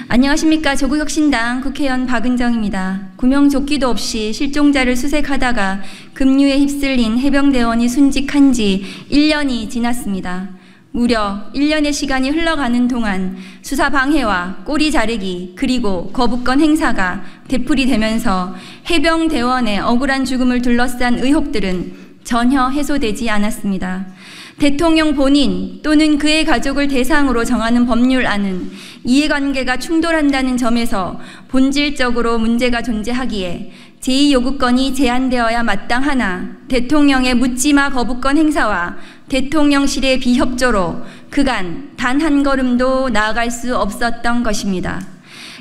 안녕하십니까. 조국혁신당 국회의원 박은정입니다. 구명조끼도 없이 실종자를 수색하다가 급류에 휩쓸린 해병대원이 순직한 지 1년이 지났습니다. 무려 1년의 시간이 흘러가는 동안 수사 방해와 꼬리 자르기 그리고 거부권 행사가 되풀이되면서 해병대원의 억울한 죽음을 둘러싼 의혹들은 전혀 해소되지 않았습니다. 대통령 본인 또는 그의 가족을 대상으로 정하는 법률안은 이해관계가 충돌한다는 점에서 본질적으로 문제가 존재하기에 제2요구권이 제한되어야 마땅하나 대통령의 묻지마 거부권 행사와 대통령실의 비협조로 그간 단 한 걸음도 나아갈 수 없었던 것입니다.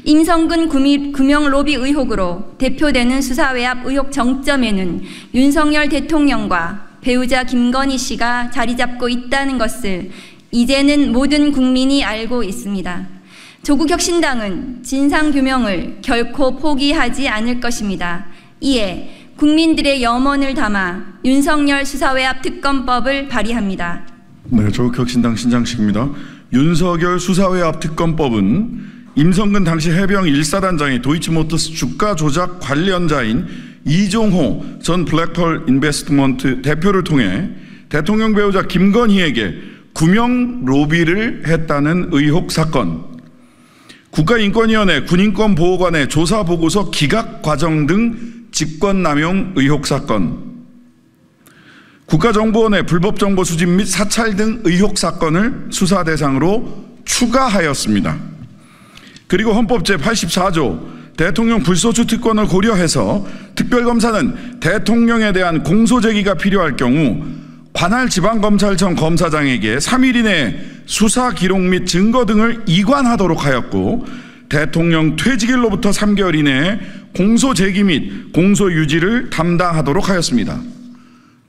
임성근 구명 로비 의혹으로 대표되는 수사외압 의혹 정점에는 윤석열 대통령과 배우자 김건희 씨가 자리 잡고 있다는 것을 이제는 모든 국민이 알고 있습니다. 조국혁신당은 진상규명을 결코 포기하지 않을 것입니다. 이에 국민들의 염원을 담아 윤석열 수사외압 특검법을 발의합니다. 네, 조국혁신당 신장식입니다. 윤석열 수사외압 특검법은 임성근 당시 해병 1사단장이 도이치모터스 주가 조작 관련자인 이종호 전 블랙펄 인베스트먼트 대표를 통해 대통령 배우자 김건희에게 구명 로비를 했다는 의혹 사건, 국가인권위원회 군인권보호관의 조사보고서 기각 과정 등 직권남용 의혹 사건, 국가정보원의 불법 정보 수집 및 사찰 등 의혹 사건을 수사 대상으로 추가하였습니다. 그리고 헌법 제84조 대통령 불소추 특권을 고려해서 특별검사는 대통령에 대한 공소제기가 필요할 경우 관할 지방검찰청 검사장에게 3일 이내에 수사 기록 및 증거 등을 이관하도록 하였고, 대통령 퇴직일로부터 3개월 이내에 공소제기 및 공소유지를 담당하도록 하였습니다.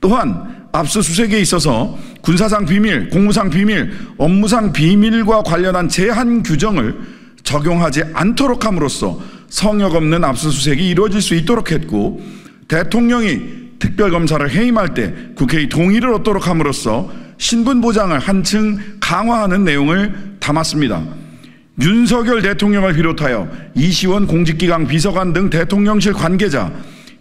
또한 압수수색에 있어서 군사상 비밀, 공무상 비밀, 업무상 비밀과 관련한 제한 규정을 적용하지 않도록 함으로써 성역 없는 압수수색이 이루어질 수 있도록 했고, 대통령이 특별검사를 해임할 때 국회의 동의를 얻도록 함으로써 신분 보장을 한층 강화하는 내용을 담았습니다. 윤석열 대통령을 비롯하여 이시원 공직기강 비서관 등 대통령실 관계자,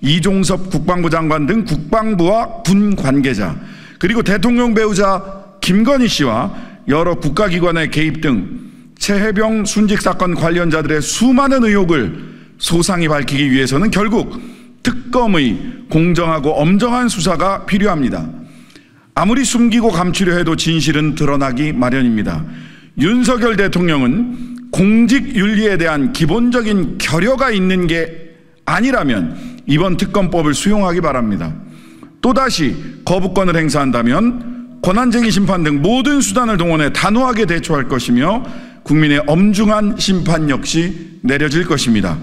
이종섭 국방부 장관 등 국방부와 군 관계자, 그리고 대통령 배우자 김건희 씨와 여러 국가기관의 개입 등 최해병 순직 사건 관련자들의 수많은 의혹을 소상히 밝히기 위해서는 결국 특검의 공정하고 엄정한 수사가 필요합니다. 아무리 숨기고 감추려 해도 진실은 드러나기 마련입니다. 윤석열 대통령은 공직윤리에 대한 기본적인 결여가 있는 게 아니라면 이번 특검법을 수용하기 바랍니다. 또다시 거부권을 행사한다면 권한쟁의 심판 등 모든 수단을 동원해 단호하게 대처할 것이며 국민의 엄중한 심판 역시 내려질 것입니다.